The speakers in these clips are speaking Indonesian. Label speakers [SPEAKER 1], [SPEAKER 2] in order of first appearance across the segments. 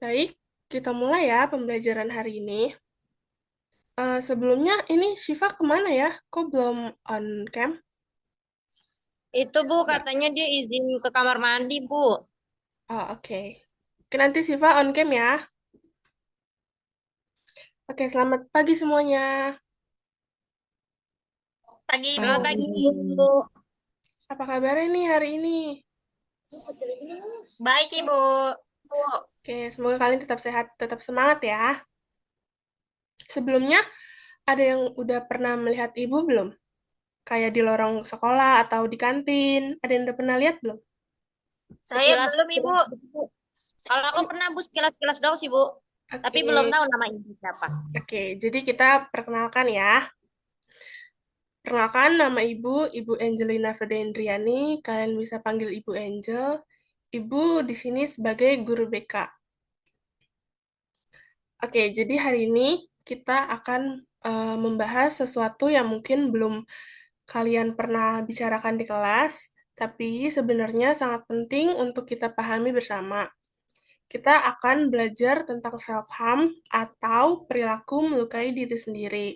[SPEAKER 1] Baik, kita mulai ya pembelajaran hari ini. Sebelumnya, ini Syifa kemana ya? Kok belum on cam?
[SPEAKER 2] Itu Bu,
[SPEAKER 1] Nggak.
[SPEAKER 2] katanya dia izin ke kamar mandi Bu.
[SPEAKER 1] Oh, oke. Oke, nanti Syifa on cam ya. Oke, selamat pagi semuanya.
[SPEAKER 3] Pagi,
[SPEAKER 2] Selamat
[SPEAKER 3] Ibu.
[SPEAKER 2] pagi Bu.
[SPEAKER 1] Apa kabar ini hari ini?
[SPEAKER 3] Baik, Ibu.
[SPEAKER 1] Oke, semoga kalian tetap sehat, tetap semangat ya. Sebelumnya, ada yang udah pernah melihat ibu belum? Kayak di lorong sekolah atau di kantin. Ada yang udah pernah lihat belum?
[SPEAKER 3] Saya
[SPEAKER 2] Sekilas,
[SPEAKER 3] belum, Ibu.
[SPEAKER 2] sekilas gitu, Bu. Kalau aku pernah Bu, sekilas-sekilas doang sih Bu. Tapi
[SPEAKER 1] Oke,
[SPEAKER 2] belum tahu nama ibu siapa.
[SPEAKER 1] oke. Jadi kita perkenalkan ya. Perkenalkan, nama Ibu, Ibu Angelina Fedendriani. Kalian bisa panggil Ibu Angel. Ibu di sini sebagai guru BK. Oke, jadi hari ini kita akan membahas sesuatu yang mungkin belum kalian pernah bicarakan di kelas, tapi sebenarnya sangat penting untuk kita pahami bersama. Kita akan belajar tentang self-harm atau perilaku melukai diri sendiri.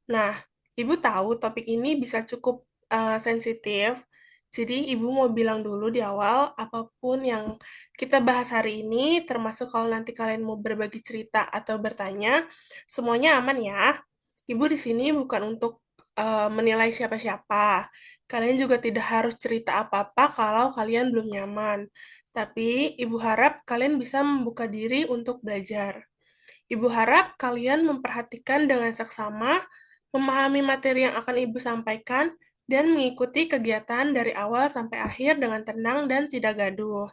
[SPEAKER 1] Nah, Ibu tahu topik ini bisa cukup sensitif, jadi Ibu mau bilang dulu di awal, apapun yang kita bahas hari ini, termasuk kalau nanti kalian mau berbagi cerita atau bertanya, semuanya aman ya. Ibu di sini bukan untuk menilai siapa-siapa. Kalian juga tidak harus cerita apa-apa kalau kalian belum nyaman. Tapi, Ibu harap kalian bisa membuka diri untuk belajar. Ibu harap kalian memperhatikan dengan seksama, memahami materi yang akan Ibu sampaikan, dan mengikuti kegiatan dari awal sampai akhir dengan tenang dan tidak gaduh.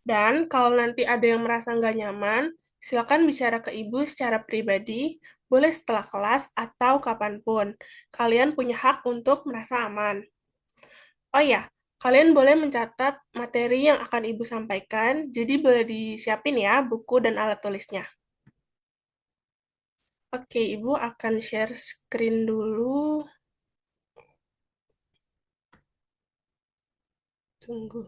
[SPEAKER 1] Dan kalau nanti ada yang merasa nggak nyaman, silakan bicara ke Ibu secara pribadi, boleh setelah kelas atau kapanpun. Kalian punya hak untuk merasa aman. Oh ya, kalian boleh mencatat materi yang akan Ibu sampaikan, jadi boleh disiapin ya buku dan alat tulisnya. Oke, Ibu akan share screen dulu. Tunggu.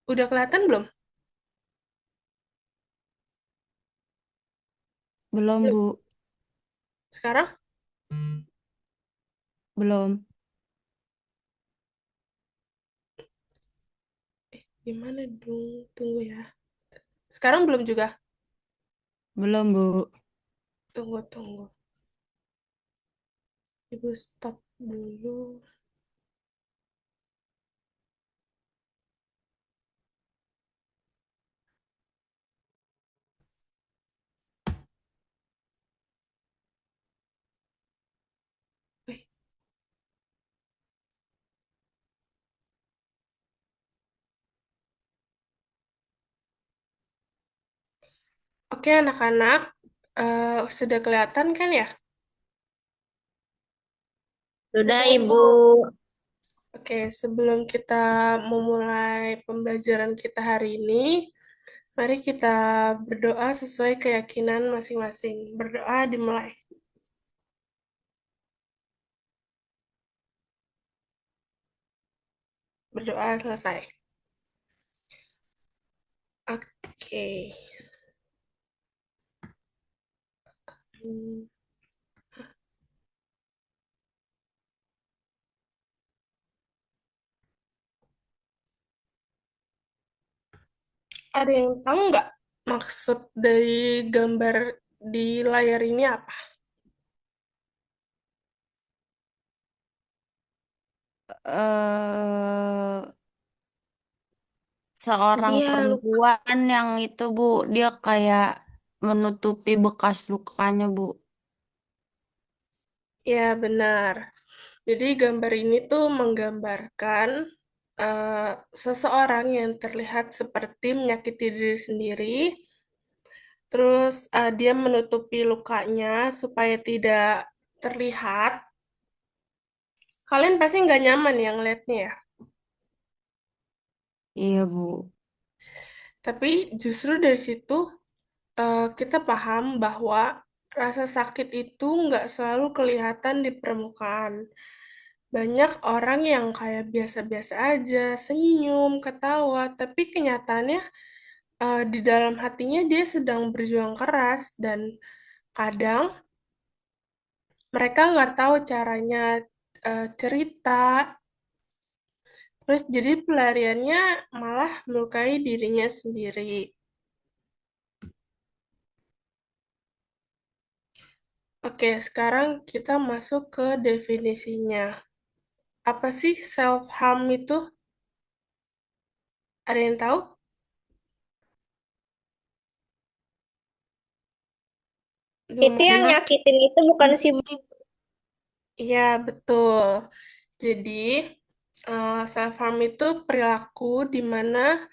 [SPEAKER 1] Udah kelihatan belum?
[SPEAKER 4] Belum,
[SPEAKER 1] Belum.
[SPEAKER 4] Bu.
[SPEAKER 1] Sekarang?
[SPEAKER 4] Belum.
[SPEAKER 1] Gimana dong? Tunggu ya. Sekarang belum juga?
[SPEAKER 4] Belum, Bu.
[SPEAKER 1] Tunggu, tunggu. Ibu stop dulu. Wih. Oke, anak-anak. Sudah kelihatan kan ya?
[SPEAKER 2] Sudah Ibu.
[SPEAKER 1] Oke, sebelum kita memulai pembelajaran kita hari ini, mari kita berdoa sesuai keyakinan masing-masing. Berdoa dimulai. Berdoa selesai. Oke. Hmm, Ada yang tahu nggak maksud dari gambar di layar ini apa?
[SPEAKER 4] eh Seorang
[SPEAKER 3] Dia luka.
[SPEAKER 4] perempuan yang itu, Bu, dia kayak menutupi bekas lukanya, Bu.
[SPEAKER 1] Ya, benar. Jadi gambar ini tuh menggambarkan eh, seseorang yang terlihat seperti menyakiti diri sendiri, terus dia menutupi lukanya supaya tidak terlihat. Kalian pasti nggak nyaman ya ngeliatnya ya.
[SPEAKER 4] Iya, Bu.
[SPEAKER 1] Tapi justru dari situ kita paham bahwa rasa sakit itu nggak selalu kelihatan di permukaan. banyak orang yang kayak biasa-biasa aja, senyum, ketawa, tapi kenyataannya di dalam hatinya dia sedang berjuang keras dan kadang mereka nggak tahu caranya cerita, terus jadi pelariannya malah melukai dirinya sendiri. Oke, sekarang kita masuk ke definisinya. Apa sih self-harm itu? Ada yang tahu?
[SPEAKER 2] Itu yang
[SPEAKER 1] Lumayan.
[SPEAKER 2] nyakitin itu bukan sih, Bu?
[SPEAKER 1] Iya, betul. Jadi, self-harm itu perilaku di mana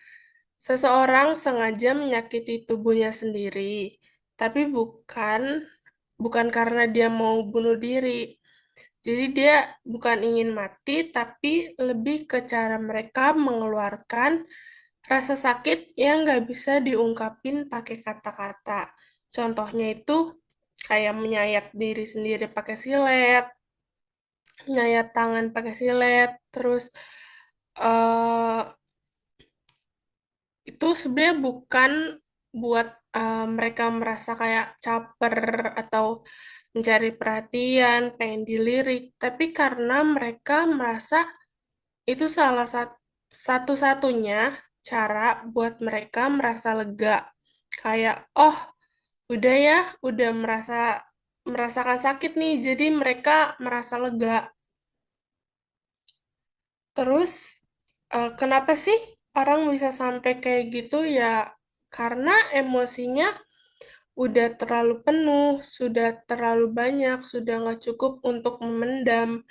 [SPEAKER 1] seseorang sengaja menyakiti tubuhnya sendiri, tapi bukan karena dia mau bunuh diri. Jadi dia bukan ingin mati, tapi lebih ke cara mereka mengeluarkan rasa sakit yang nggak bisa diungkapin pakai kata-kata. Contohnya itu kayak menyayat diri sendiri pakai silet, nyayat tangan pakai silet, terus eh itu sebenarnya bukan buat mereka merasa kayak caper atau mencari perhatian, pengen dilirik, tapi karena mereka merasa itu satu-satunya cara buat mereka merasa lega. Kayak, oh, udah ya, udah merasakan sakit nih, jadi mereka merasa lega. Terus, kenapa sih orang bisa sampai kayak gitu? Ya, karena emosinya udah terlalu penuh, sudah terlalu banyak, sudah nggak cukup untuk memendam.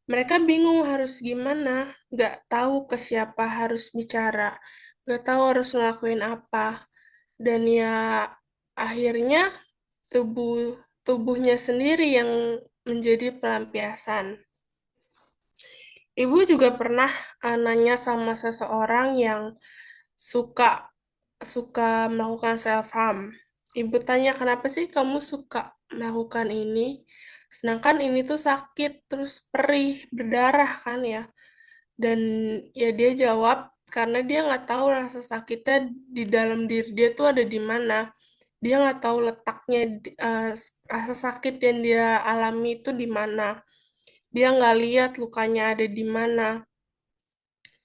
[SPEAKER 1] Mereka bingung harus gimana, nggak tahu ke siapa harus bicara, nggak tahu harus ngelakuin apa. Dan ya, akhirnya tubuhnya sendiri yang menjadi pelampiasan. Ibu juga pernah nanya sama seseorang yang suka suka melakukan self harm. Ibu tanya, kenapa sih kamu suka melakukan ini? Sedangkan ini tuh sakit, terus perih, berdarah kan ya. Dan ya dia jawab, karena dia nggak tahu rasa sakitnya di dalam diri dia tuh ada di mana. Dia nggak tahu letaknya, rasa sakit yang dia alami itu di mana. Dia nggak lihat lukanya ada di mana.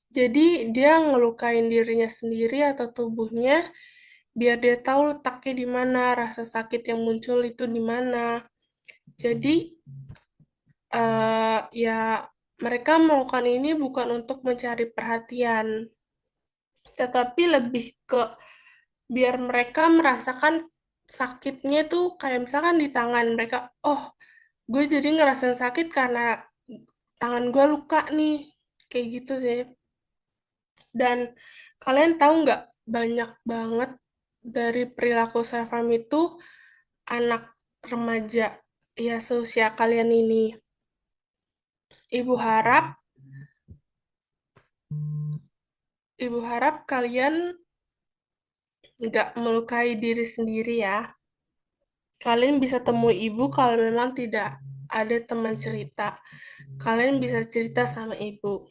[SPEAKER 1] Jadi dia ngelukain dirinya sendiri atau tubuhnya biar dia tahu letaknya di mana, rasa sakit yang muncul itu di mana. Jadi ya mereka melakukan ini bukan untuk mencari perhatian, tetapi lebih ke biar mereka merasakan sakitnya tuh kayak misalkan di tangan mereka, oh gue jadi ngerasain sakit karena tangan gue luka nih, kayak gitu sih. Dan kalian tahu nggak, banyak banget dari perilaku self harm itu anak remaja ya seusia kalian ini. Ibu harap, ibu harap kalian nggak melukai diri sendiri ya. Kalian bisa temui ibu kalau memang tidak ada teman cerita. Kalian bisa cerita sama ibu.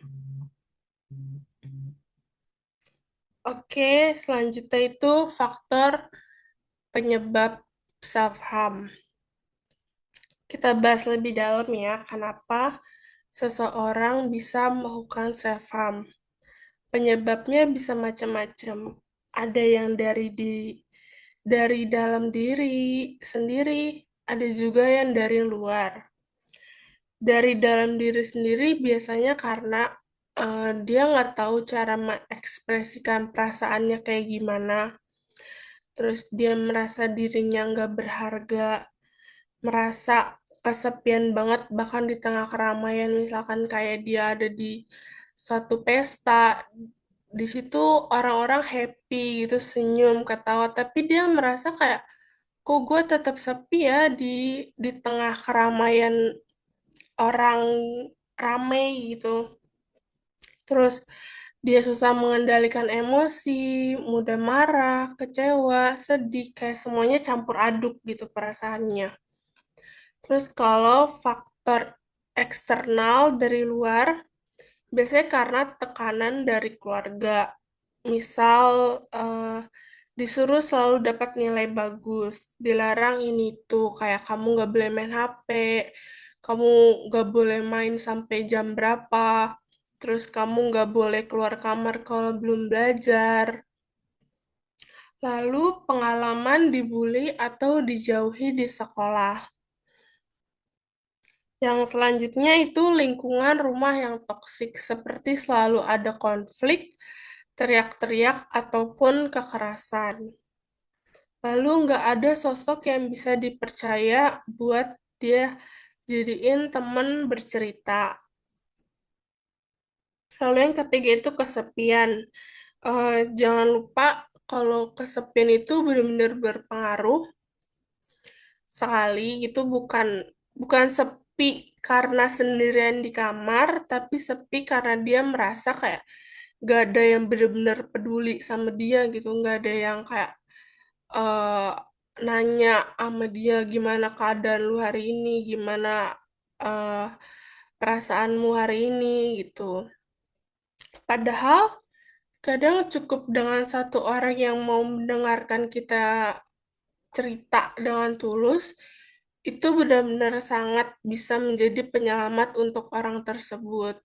[SPEAKER 1] Oke, selanjutnya itu faktor penyebab self harm. Kita bahas lebih dalam ya, kenapa seseorang bisa melakukan self harm. Penyebabnya bisa macam-macam. Ada yang dari dalam diri sendiri, ada juga yang dari luar. Dari dalam diri sendiri biasanya karena dia nggak tahu cara mengekspresikan perasaannya kayak gimana. Terus dia merasa dirinya nggak berharga, merasa kesepian banget bahkan di tengah keramaian, misalkan kayak dia ada di suatu pesta, di situ orang-orang happy gitu, senyum, ketawa, tapi dia merasa kayak kok gue tetap sepi ya di tengah keramaian orang ramai gitu. Terus dia susah mengendalikan emosi, mudah marah, kecewa, sedih, kayak semuanya campur aduk gitu perasaannya. Terus kalau faktor eksternal dari luar, biasanya karena tekanan dari keluarga. Misal, disuruh selalu dapat nilai bagus, dilarang ini tuh, kayak kamu nggak boleh main HP, kamu nggak boleh main sampai jam berapa, terus kamu nggak boleh keluar kamar kalau belum belajar. Lalu pengalaman dibully atau dijauhi di sekolah. Yang selanjutnya itu lingkungan rumah yang toksik, seperti selalu ada konflik, teriak-teriak, ataupun kekerasan. Lalu nggak ada sosok yang bisa dipercaya buat dia jadiin teman bercerita. Lalu yang ketiga itu kesepian. Jangan lupa kalau kesepian itu benar-benar berpengaruh sekali, itu bukan bukan sepi karena sendirian di kamar, tapi sepi karena dia merasa kayak gak ada yang benar-benar peduli sama dia gitu, gak ada yang kayak eh, nanya sama dia gimana keadaan lu hari ini, gimana eh, perasaanmu hari ini gitu. Padahal kadang cukup dengan satu orang yang mau mendengarkan kita cerita dengan tulus, itu benar-benar sangat bisa menjadi penyelamat untuk orang tersebut.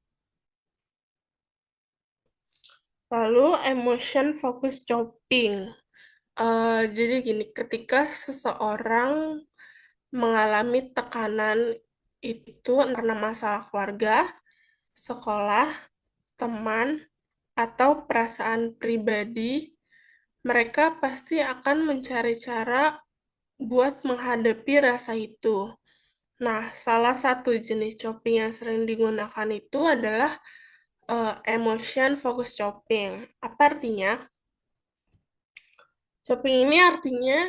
[SPEAKER 1] Lalu emotion focus coping. Jadi gini, ketika seseorang mengalami tekanan itu karena masalah keluarga, sekolah, teman, atau perasaan pribadi, mereka pasti akan mencari cara buat menghadapi rasa itu. Nah, salah satu jenis coping yang sering digunakan itu adalah emotion focus coping. Apa artinya? Coping ini artinya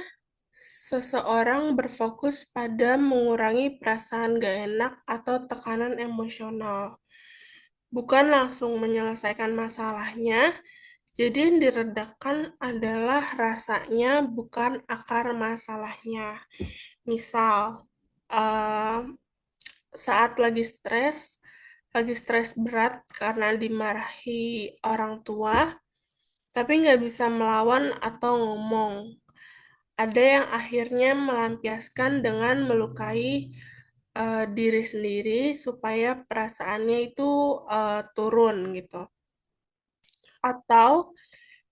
[SPEAKER 1] seseorang berfokus pada mengurangi perasaan gak enak atau tekanan emosional, bukan langsung menyelesaikan masalahnya. Jadi yang diredakan adalah rasanya, bukan akar masalahnya. Misal, eh, saat lagi stres berat karena dimarahi orang tua, tapi nggak bisa melawan atau ngomong. Ada yang akhirnya melampiaskan dengan melukai diri sendiri supaya perasaannya itu turun gitu. Atau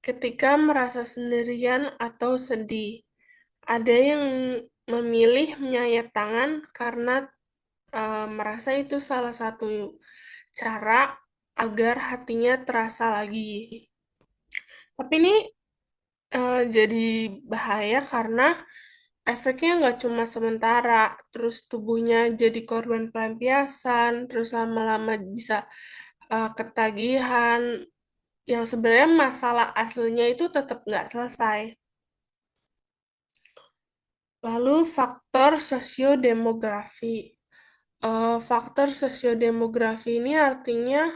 [SPEAKER 1] ketika merasa sendirian atau sedih, ada yang memilih menyayat tangan karena merasa itu salah satu cara agar hatinya terasa lagi. Tapi ini jadi bahaya karena efeknya nggak cuma sementara, terus tubuhnya jadi korban pelampiasan, terus lama-lama bisa ketagihan, yang sebenarnya masalah aslinya itu tetap nggak selesai. Lalu faktor sosiodemografi. Faktor sosiodemografi ini artinya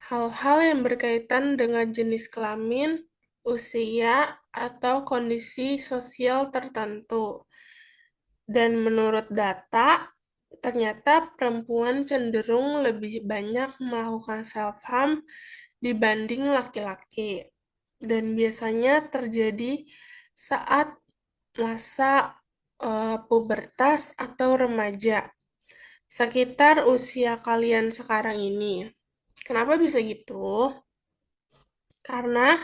[SPEAKER 1] hal-hal yang berkaitan dengan jenis kelamin, usia, atau kondisi sosial tertentu. Dan menurut data, ternyata perempuan cenderung lebih banyak melakukan self-harm dibanding laki-laki. Dan biasanya terjadi saat masa pubertas atau remaja, sekitar usia kalian sekarang ini. Kenapa bisa gitu? Karena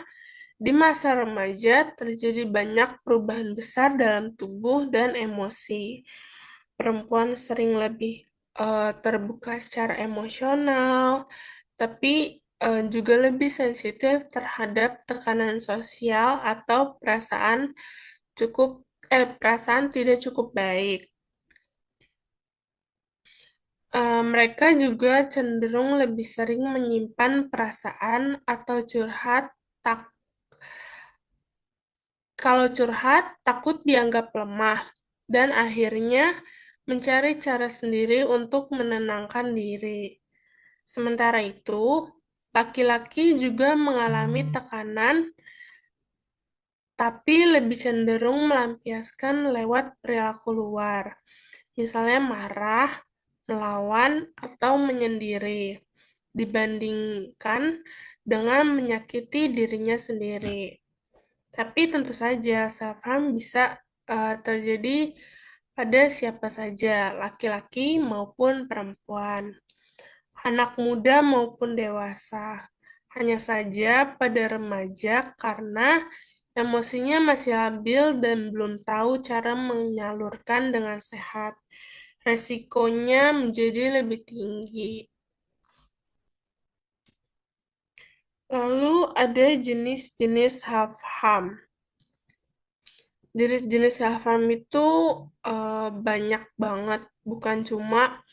[SPEAKER 1] di masa remaja terjadi banyak perubahan besar dalam tubuh dan emosi. Perempuan sering lebih terbuka secara emosional, tapi juga lebih sensitif terhadap tekanan sosial atau cukup perasaan tidak cukup baik. Mereka juga cenderung lebih sering menyimpan perasaan atau curhat. Tak, Kalau curhat, takut dianggap lemah, dan akhirnya mencari cara sendiri untuk menenangkan diri. Sementara itu, laki-laki juga mengalami tekanan, tapi lebih cenderung melampiaskan lewat perilaku luar. Misalnya marah, melawan, atau menyendiri, dibandingkan dengan menyakiti dirinya sendiri. Tapi tentu saja self-harm bisa terjadi pada siapa saja, laki-laki maupun perempuan, anak muda maupun dewasa. Hanya saja pada remaja karena emosinya masih labil dan belum tahu cara menyalurkan dengan sehat. Resikonya menjadi lebih tinggi. Lalu ada jenis-jenis self-harm. Jenis-jenis self-harm itu banyak banget, bukan cuma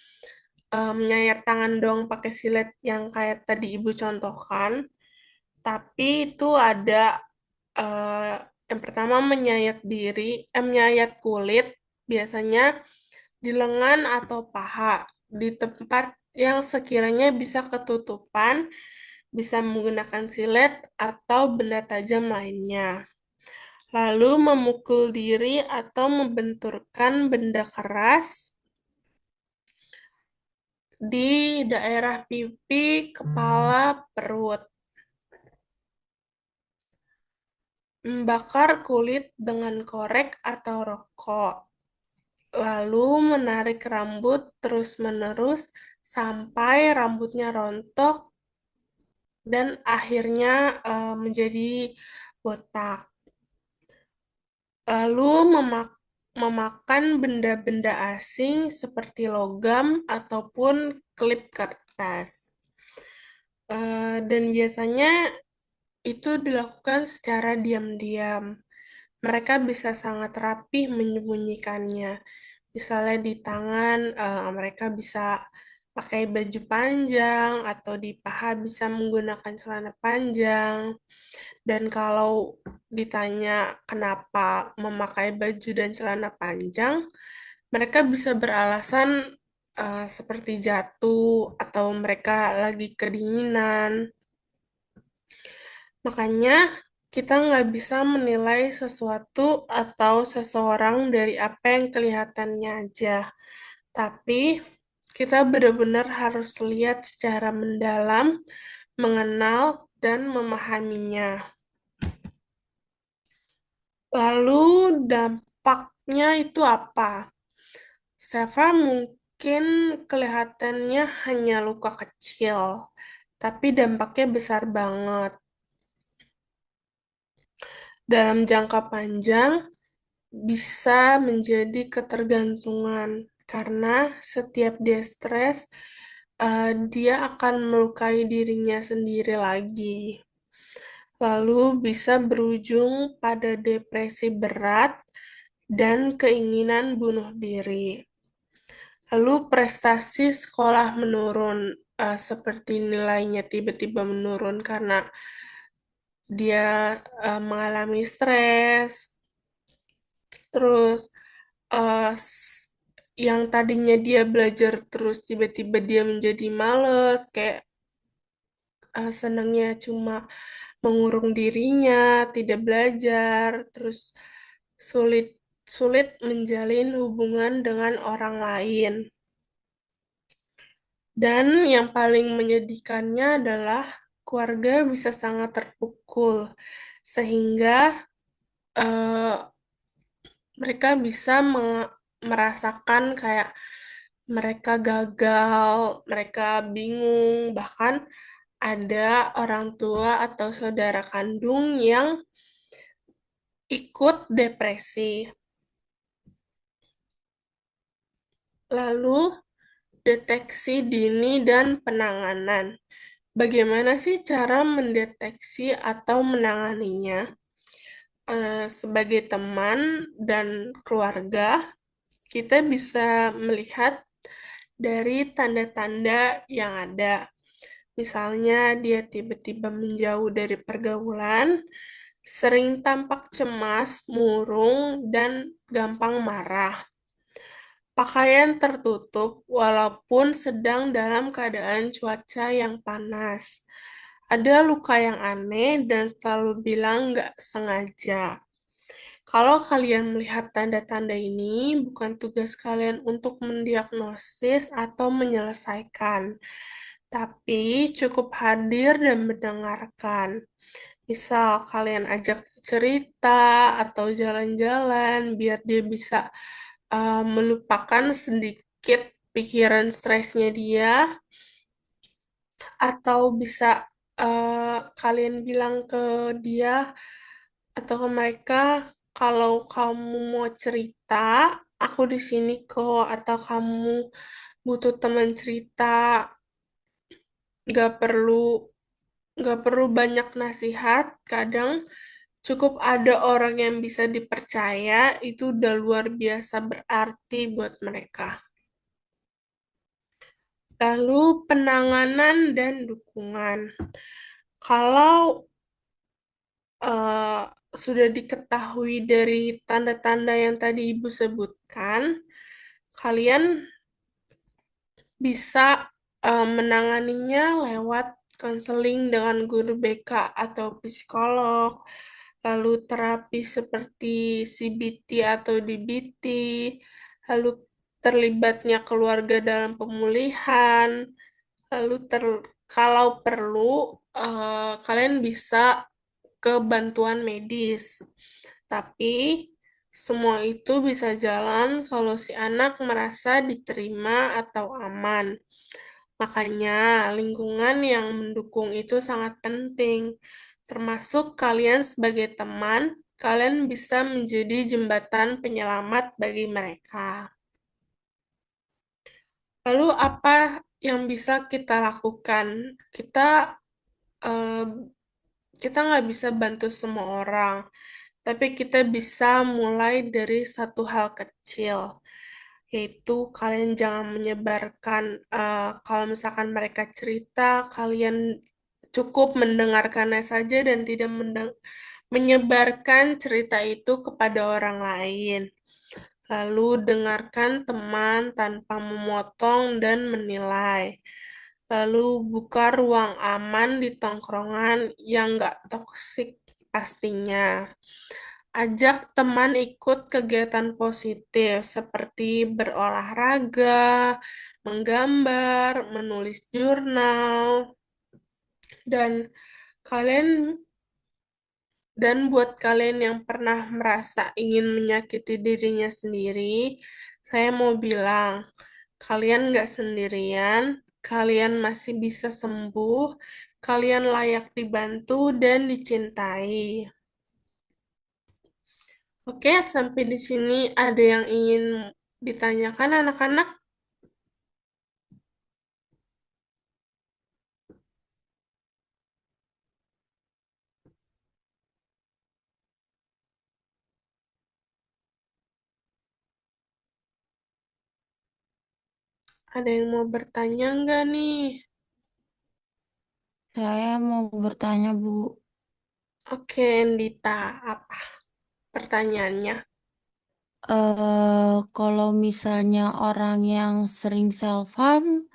[SPEAKER 1] menyayat tangan doang pakai silet yang kayak tadi Ibu contohkan, tapi itu ada eh, yang pertama menyayat kulit, biasanya di lengan atau paha, di tempat yang sekiranya bisa ketutupan, bisa menggunakan silet atau benda tajam lainnya. Lalu memukul diri atau membenturkan benda keras di daerah pipi, kepala, perut. Membakar kulit dengan korek atau rokok. Lalu menarik rambut terus-menerus sampai rambutnya rontok dan akhirnya menjadi botak. Lalu memakan benda-benda asing seperti logam ataupun klip kertas. Dan biasanya itu dilakukan secara diam-diam. Mereka bisa sangat rapih menyembunyikannya. Misalnya di tangan, mereka bisa pakai baju panjang, atau di paha bisa menggunakan celana panjang. Dan kalau ditanya kenapa memakai baju dan celana panjang, mereka bisa beralasan seperti jatuh atau mereka lagi kedinginan. Makanya kita nggak bisa menilai sesuatu atau seseorang dari apa yang kelihatannya aja. Tapi kita benar-benar harus lihat secara mendalam, mengenal, dan memahaminya. Lalu dampaknya itu apa? Seva mungkin kelihatannya hanya luka kecil, tapi dampaknya besar banget. Dalam jangka panjang, bisa menjadi ketergantungan karena setiap dia stres, dia akan melukai dirinya sendiri lagi. Lalu bisa berujung pada depresi berat dan keinginan bunuh diri. Lalu prestasi sekolah menurun, seperti nilainya tiba-tiba menurun karena dia mengalami stres. Terus yang tadinya dia belajar terus tiba-tiba dia menjadi males, kayak senangnya cuma mengurung dirinya, tidak belajar, terus sulit sulit menjalin hubungan dengan orang lain. Dan yang paling menyedihkannya adalah keluarga bisa sangat terpukul, sehingga eh, mereka bisa merasakan kayak mereka gagal, mereka bingung, bahkan ada orang tua atau saudara kandung yang ikut depresi. Lalu, deteksi dini dan penanganan. Bagaimana sih cara mendeteksi atau menanganinya? Sebagai teman dan keluarga, kita bisa melihat dari tanda-tanda yang ada. Misalnya, dia tiba-tiba menjauh dari pergaulan, sering tampak cemas, murung, dan gampang marah. Pakaian tertutup walaupun sedang dalam keadaan cuaca yang panas. Ada luka yang aneh dan selalu bilang nggak sengaja. Kalau kalian melihat tanda-tanda ini, bukan tugas kalian untuk mendiagnosis atau menyelesaikan, tapi cukup hadir dan mendengarkan. Misal kalian ajak cerita atau jalan-jalan biar dia bisa melupakan sedikit pikiran stresnya dia, atau bisa kalian bilang ke dia atau ke mereka, kalau kamu mau cerita, aku di sini kok, atau kamu butuh teman cerita, gak perlu gak perlu banyak nasihat, kadang cukup ada orang yang bisa dipercaya, itu udah luar biasa berarti buat mereka. Lalu penanganan dan dukungan. Kalau eh, sudah diketahui dari tanda-tanda yang tadi Ibu sebutkan, kalian bisa menanganinya lewat konseling dengan guru BK atau psikolog, lalu terapi seperti CBT atau DBT, lalu terlibatnya keluarga dalam pemulihan, lalu kalau perlu kalian bisa ke bantuan medis. Tapi semua itu bisa jalan kalau si anak merasa diterima atau aman. Makanya lingkungan yang mendukung itu sangat penting. Termasuk kalian sebagai teman, kalian bisa menjadi jembatan penyelamat bagi mereka. Lalu apa yang bisa kita lakukan? Eh, kita nggak bisa bantu semua orang, tapi kita bisa mulai dari satu hal kecil, yaitu kalian jangan menyebarkan, kalau misalkan mereka cerita, kalian cukup mendengarkannya saja dan tidak menyebarkan cerita itu kepada orang lain. Lalu dengarkan teman tanpa memotong dan menilai. Lalu buka ruang aman di tongkrongan yang nggak toksik pastinya. Ajak teman ikut kegiatan positif seperti berolahraga, menggambar, menulis jurnal, dan kalian buat kalian yang pernah merasa ingin menyakiti dirinya sendiri, saya mau bilang, kalian nggak sendirian, kalian masih bisa sembuh, kalian layak dibantu dan dicintai. Oke, sampai di sini ada yang ingin ditanyakan anak-anak? Ada yang mau bertanya nggak nih?
[SPEAKER 4] Saya mau bertanya, Bu.
[SPEAKER 1] Oke, Dita, apa pertanyaannya?
[SPEAKER 4] Kalau misalnya orang yang sering self harm,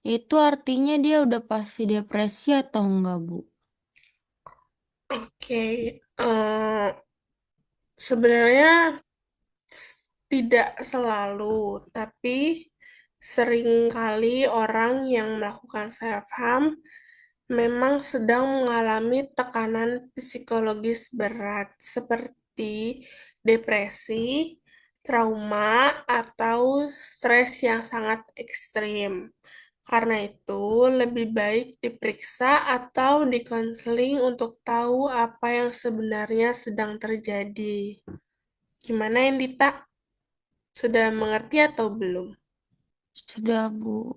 [SPEAKER 4] itu artinya dia udah pasti depresi atau enggak, Bu?
[SPEAKER 1] Oke, sebenarnya tidak selalu, tapi seringkali orang yang melakukan self-harm memang sedang mengalami tekanan psikologis berat seperti depresi, trauma, atau stres yang sangat ekstrim. Karena itu, lebih baik diperiksa atau dikonseling untuk tahu apa yang sebenarnya sedang terjadi. Gimana, Indita? Sudah mengerti atau belum?
[SPEAKER 4] Sudah, Bu.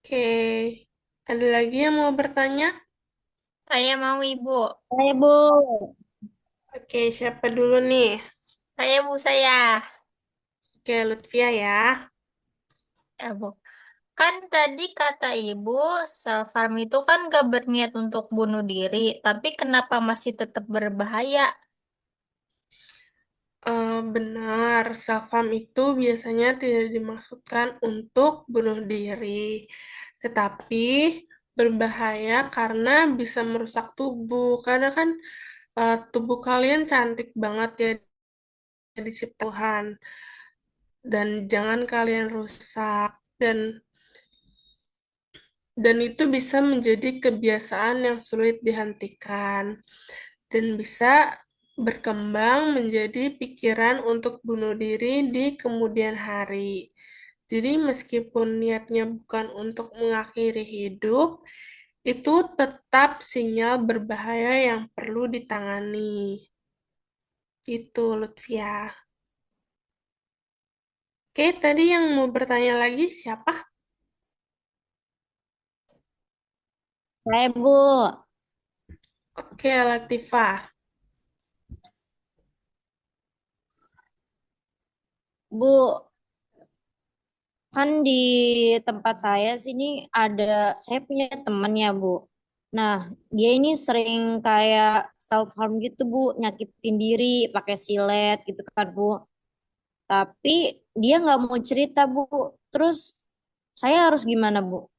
[SPEAKER 1] Oke, ada lagi yang mau bertanya?
[SPEAKER 3] Saya mau Ibu.
[SPEAKER 2] Saya, Bu.
[SPEAKER 1] Oke, siapa dulu nih?
[SPEAKER 3] Saya Bu saya.
[SPEAKER 1] Oke, Lutfia ya.
[SPEAKER 3] Ya Bu. Kan tadi kata Ibu, self harm itu kan gak berniat untuk bunuh diri, tapi kenapa masih tetap berbahaya?
[SPEAKER 1] Benar, self-harm itu biasanya tidak dimaksudkan untuk bunuh diri, tetapi berbahaya karena bisa merusak tubuh. Karena kan tubuh kalian cantik banget ya, diciptakan Tuhan dan jangan kalian rusak dan itu bisa menjadi kebiasaan yang sulit dihentikan dan bisa berkembang menjadi pikiran untuk bunuh diri di kemudian hari. Jadi meskipun niatnya bukan untuk mengakhiri hidup, itu tetap sinyal berbahaya yang perlu ditangani. Itu Lutfia. Oke, tadi yang mau bertanya lagi siapa?
[SPEAKER 2] Saya, Bu.
[SPEAKER 1] Oke, Latifah.
[SPEAKER 2] Bu, kan di tempat saya sini saya punya teman ya, Bu. Nah, dia ini sering kayak self harm gitu, Bu, nyakitin diri pakai silet gitu kan, Bu. Tapi dia nggak mau cerita, Bu. Terus saya harus gimana, Bu?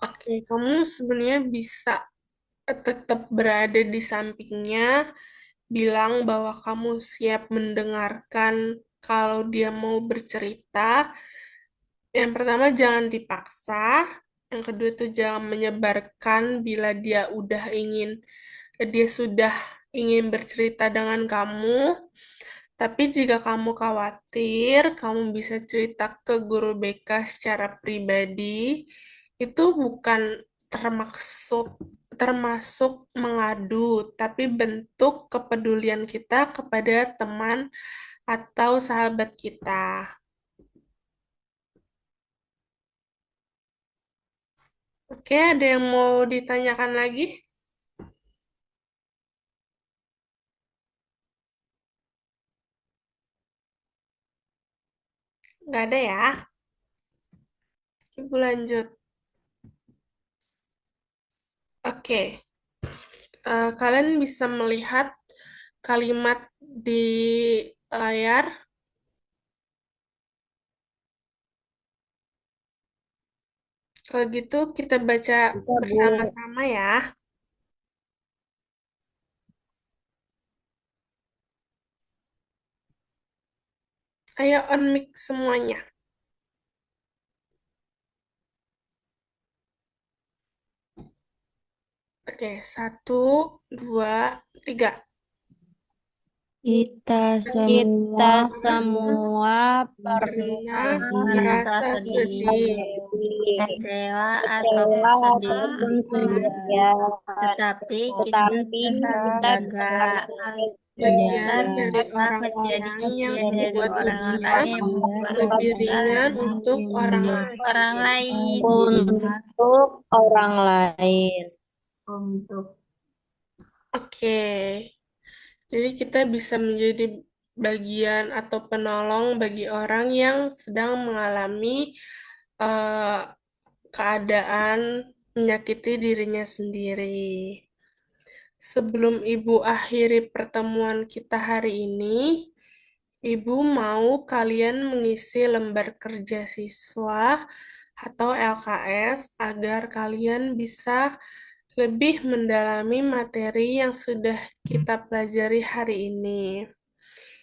[SPEAKER 1] Oke, kamu sebenarnya bisa tetap berada di sampingnya, bilang bahwa kamu siap mendengarkan kalau dia mau bercerita. Yang pertama, jangan dipaksa. Yang kedua itu jangan menyebarkan bila dia sudah ingin bercerita dengan kamu. Tapi jika kamu khawatir, kamu bisa cerita ke guru BK secara pribadi. Itu bukan termaksud termasuk mengadu, tapi bentuk kepedulian kita kepada teman atau sahabat kita. Oke, ada yang mau ditanyakan lagi? Nggak ada ya? Ibu lanjut. Oke, kalian bisa melihat kalimat di layar. Kalau gitu kita baca
[SPEAKER 2] Bisa, Bu.
[SPEAKER 1] bersama-sama ya. Ayo on mic semuanya. Oke, satu, dua, tiga.
[SPEAKER 4] Kita
[SPEAKER 2] Kita
[SPEAKER 4] semua
[SPEAKER 2] semua
[SPEAKER 1] Pernah
[SPEAKER 2] pernah
[SPEAKER 3] Pernah
[SPEAKER 1] merasa
[SPEAKER 3] merasa
[SPEAKER 1] sedih,
[SPEAKER 3] sedih,
[SPEAKER 2] sedih,
[SPEAKER 3] kecewa ataupun
[SPEAKER 2] kecewa ataupun
[SPEAKER 3] sendirian.
[SPEAKER 2] sendirian,
[SPEAKER 3] Tetapi kita
[SPEAKER 2] tetapi
[SPEAKER 3] bisa
[SPEAKER 2] kita bisa
[SPEAKER 3] menjaga
[SPEAKER 1] bagian
[SPEAKER 3] agar
[SPEAKER 4] menjaga
[SPEAKER 1] dari
[SPEAKER 3] bisa menjadi
[SPEAKER 1] orang-orang yang
[SPEAKER 3] bagian dari
[SPEAKER 1] membuat dunia
[SPEAKER 3] orang-orang yang membuat
[SPEAKER 1] lebih
[SPEAKER 3] dunia
[SPEAKER 1] ringan
[SPEAKER 3] lebih
[SPEAKER 1] untuk
[SPEAKER 4] yang
[SPEAKER 1] orang
[SPEAKER 4] menjadi
[SPEAKER 3] orang
[SPEAKER 1] lain.
[SPEAKER 3] lain.
[SPEAKER 2] untuk orang lain.
[SPEAKER 3] Untuk
[SPEAKER 1] Oke, jadi kita bisa menjadi bagian atau penolong bagi orang yang sedang mengalami eh, keadaan menyakiti dirinya sendiri. Sebelum Ibu akhiri pertemuan kita hari ini, Ibu mau kalian mengisi lembar kerja siswa atau LKS agar kalian bisa lebih mendalami materi yang sudah kita pelajari hari ini.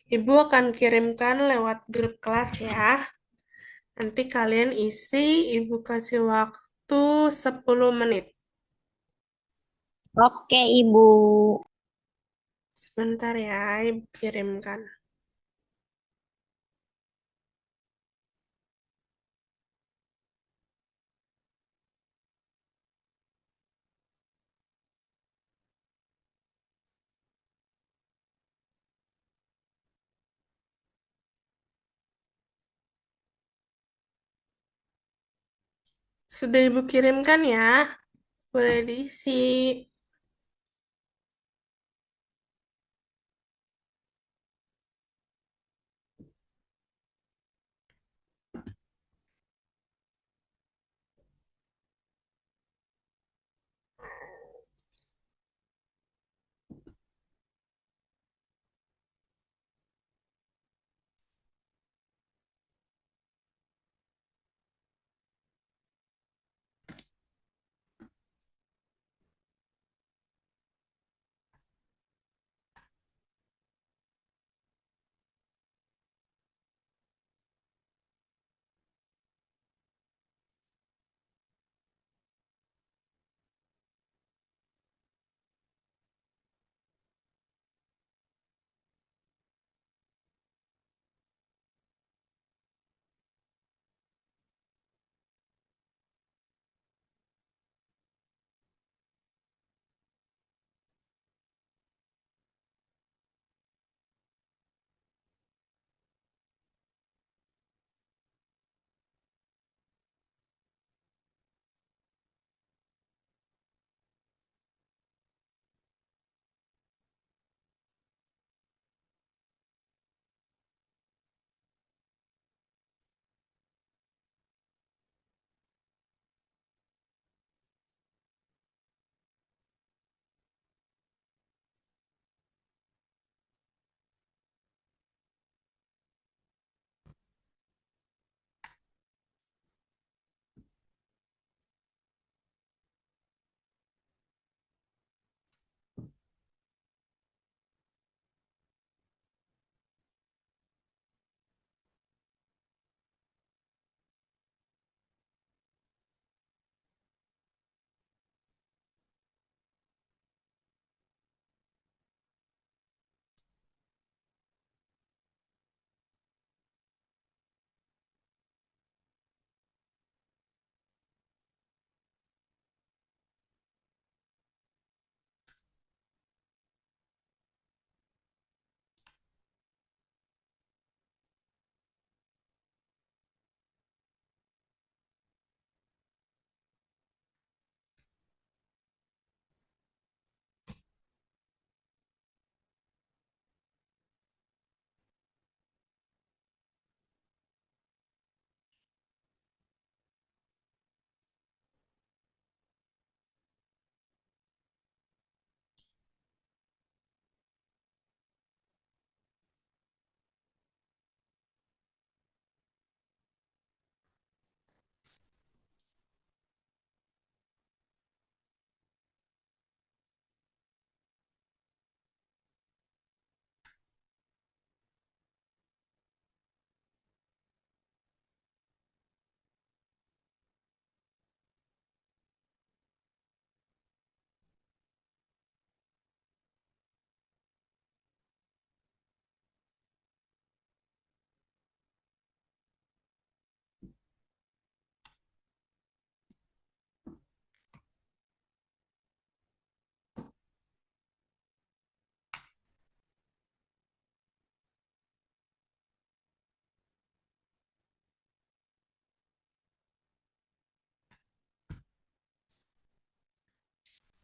[SPEAKER 1] Ibu akan kirimkan lewat grup kelas ya. Nanti kalian isi, Ibu kasih waktu 10 menit.
[SPEAKER 2] Oke, Ibu.
[SPEAKER 1] Sebentar ya, Ibu kirimkan. Sudah Ibu kirimkan ya? Boleh diisi.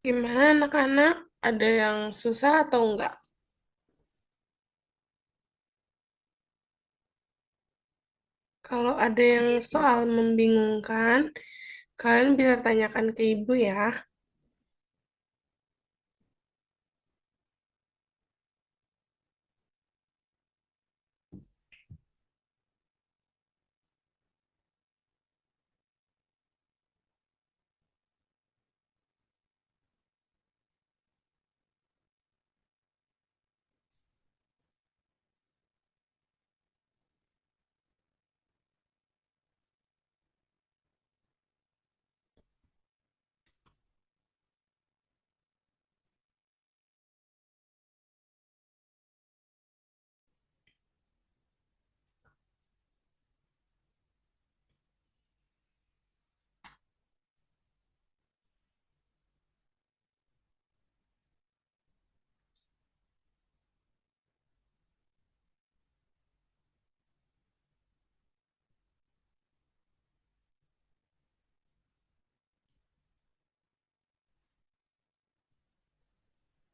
[SPEAKER 1] Gimana anak-anak? Ada yang susah atau enggak? Kalau ada yang soal membingungkan, kalian bisa tanyakan ke ibu ya.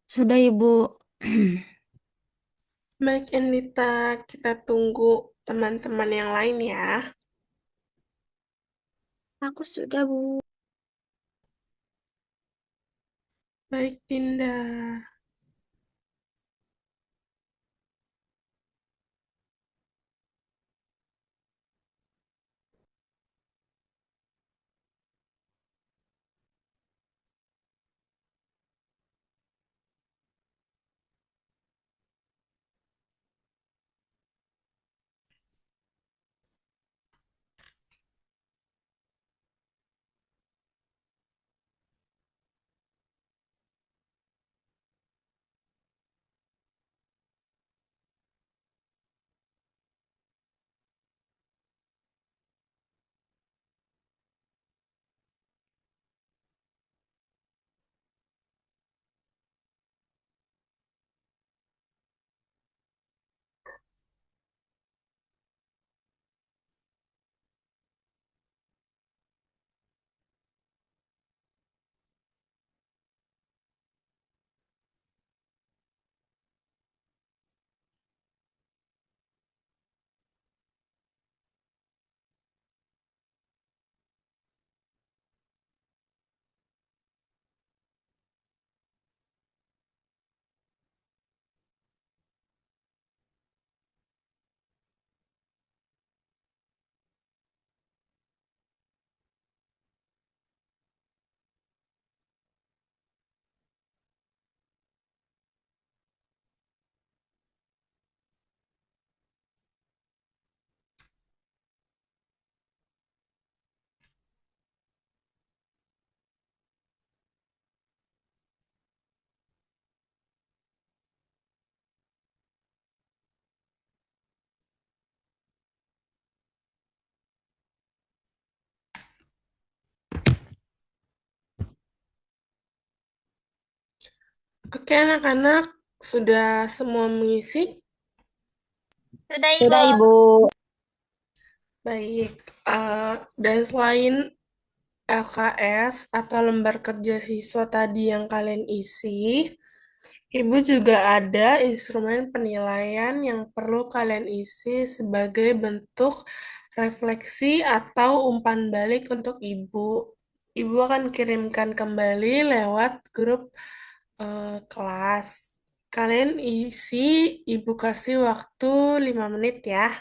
[SPEAKER 4] Sudah, Ibu.
[SPEAKER 1] Baik, Anita, kita tunggu teman-teman yang lain ya.
[SPEAKER 2] Aku sudah, Bu.
[SPEAKER 1] Baik, Dinda. Oke, anak-anak, sudah semua mengisi?
[SPEAKER 3] Sudah, Ibu.
[SPEAKER 2] Sudah, Ibu.
[SPEAKER 1] Baik, dan selain LKS atau lembar kerja siswa tadi yang kalian isi, Ibu juga ada instrumen penilaian yang perlu kalian isi sebagai bentuk refleksi atau umpan balik untuk Ibu. Ibu akan kirimkan kembali lewat grup kelas. Kalian isi, Ibu kasih waktu 5 menit ya.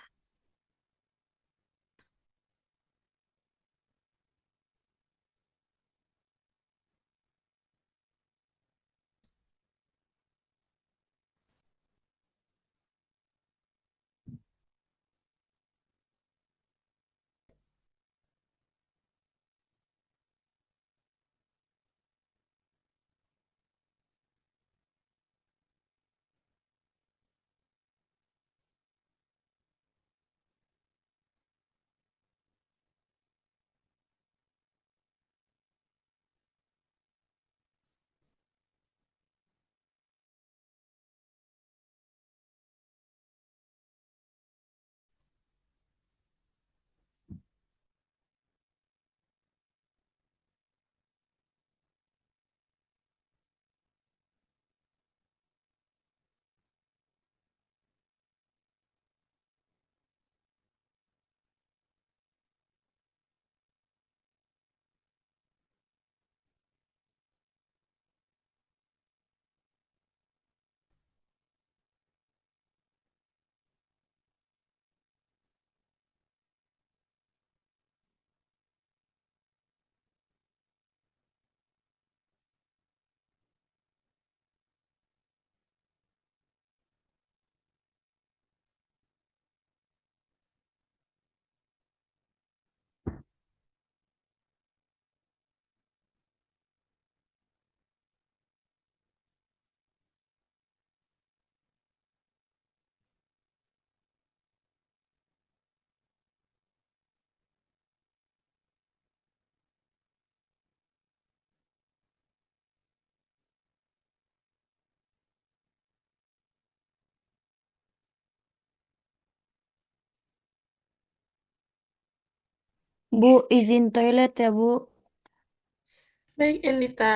[SPEAKER 4] Bu, izin toilet ya, Bu.
[SPEAKER 1] Baik, Endita.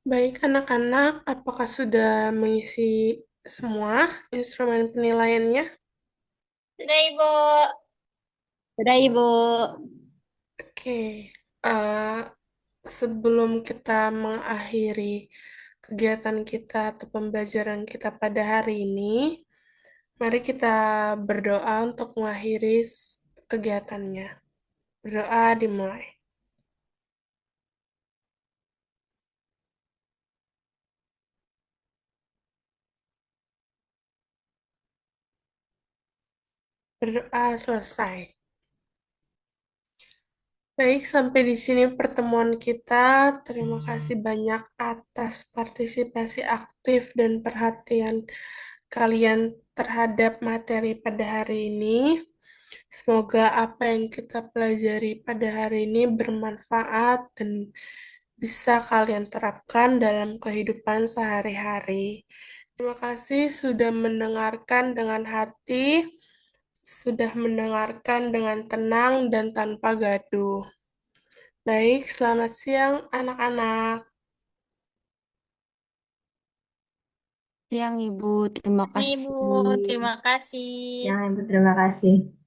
[SPEAKER 1] Baik, anak-anak, apakah sudah mengisi semua instrumen penilaiannya?
[SPEAKER 3] Sudah, Ibu.
[SPEAKER 2] Sudah, Ibu.
[SPEAKER 1] Oke, eh, sebelum kita mengakhiri kegiatan kita atau pembelajaran kita pada hari ini, mari kita berdoa untuk mengakhiri kegiatannya. Berdoa dimulai. Berdoa selesai. Baik, sampai di sini pertemuan kita. Terima kasih banyak atas partisipasi aktif dan perhatian kalian terhadap materi pada hari ini. Semoga apa yang kita pelajari pada hari ini bermanfaat dan bisa kalian terapkan dalam kehidupan sehari-hari. Terima kasih sudah mendengarkan dengan hati, sudah mendengarkan dengan tenang dan tanpa gaduh. Baik, selamat siang anak-anak.
[SPEAKER 4] Siang, Ibu. Terima
[SPEAKER 3] Nih, Ibu.
[SPEAKER 4] kasih.
[SPEAKER 3] Terima kasih.
[SPEAKER 5] Ya, Ibu, terima kasih.